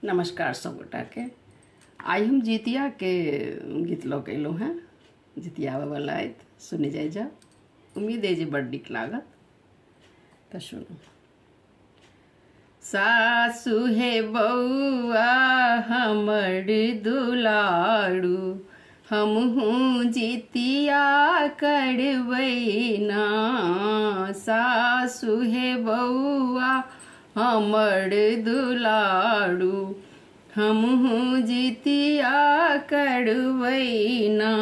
नमस्कार सब गोटा के। आई हम जितिया के गीत लऽ के अयलहुँ हैं। जितिया आबयवला अछि, सुनि जाइ जा। उम्मीद है जे बड्ड नीक लागत, तऽ सुनू। सासु हे बौआ हमर दुलारू, हमहूँ जितिया करबै ना। सासु हे बौआ हमर दुलारू, हमहूँ जितिया करबै ना।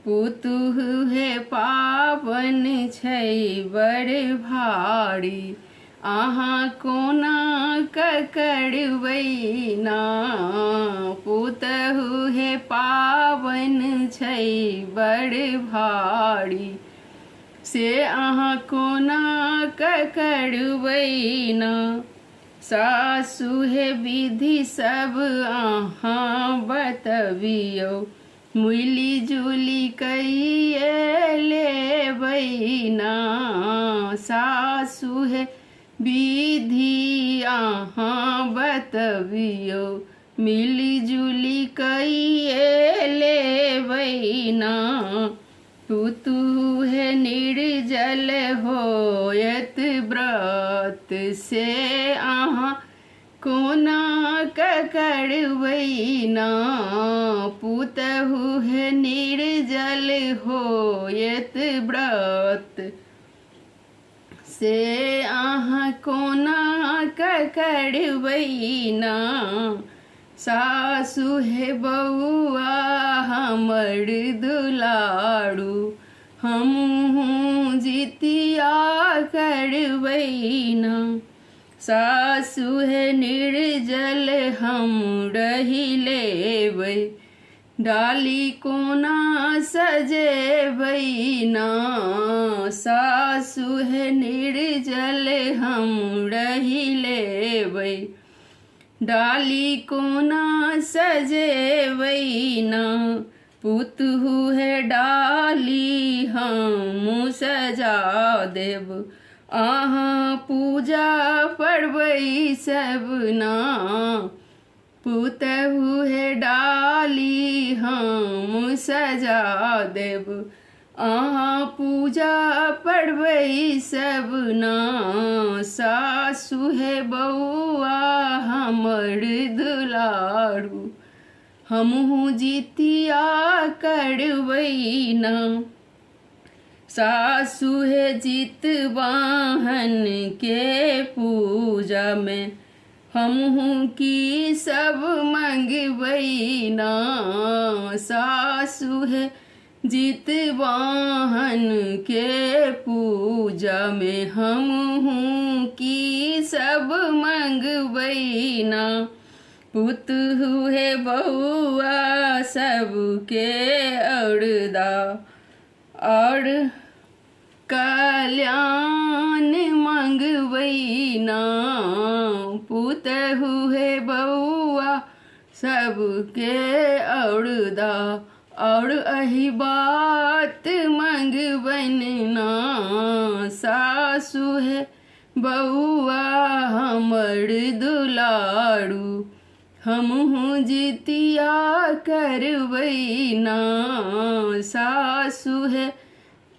पुतहु हे पाबन छै बड़ भारी, अहाँ कोना करबै ना। पुतहु हे पाबन छै बड़ भारी, से अहाँ कोना करबै ना। सासु हे विधि सब अहाँ बतबियौ, मिली जुली कइए लेबै ना। सासु हे विधि अहाँ बतबियौ, मिली जुली कइए लेबै ना। पुतहु हे निर्जल होयत व्रत, से अहाँ कोना करबै ना। पुतहु हे निर्जल होयत व्रत, से अहाँ कोना करबै ना। सासु हे बौआ हमर दुलारू, हमहूँ जितिया करबै ना। सासु हे निर्जल हम रहि लेबै, डाली कोना सजेबै ना। सासु हे निर्जल हम रहि लेबै, डाली कोना सजेबै ना। पुतहु हे डाली हम सजा देब, अहाँ पूजा पढ़बै सब ना। पुतहु हे डाली हम सजा देब, अहाँ पूजा पढ़बै सब ना। सासु हे बौआ हमर दुलारू, हमहूँ जितिया करबै ना। सासु हे जितवाहन के पूजा में, हमहूँ की सब मंगबै ना। सासु हे जितवाहन के पूजा में, हमहूँ की सब मंगबै ना। पुतहु हे बौआ सबके औरदा और कल्याण मंगबै ना। पुतहु हे बौआ सबके औरदा और अही बात मंगबन ना। सासु हे बौआ हमर दुलारू, हमहूँ जितिया करबै ना। सासु हे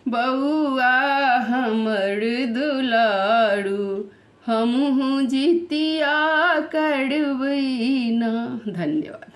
बौआ हमर दुलारू, हमहूँ जितिया करबै ना। धन्यवाद।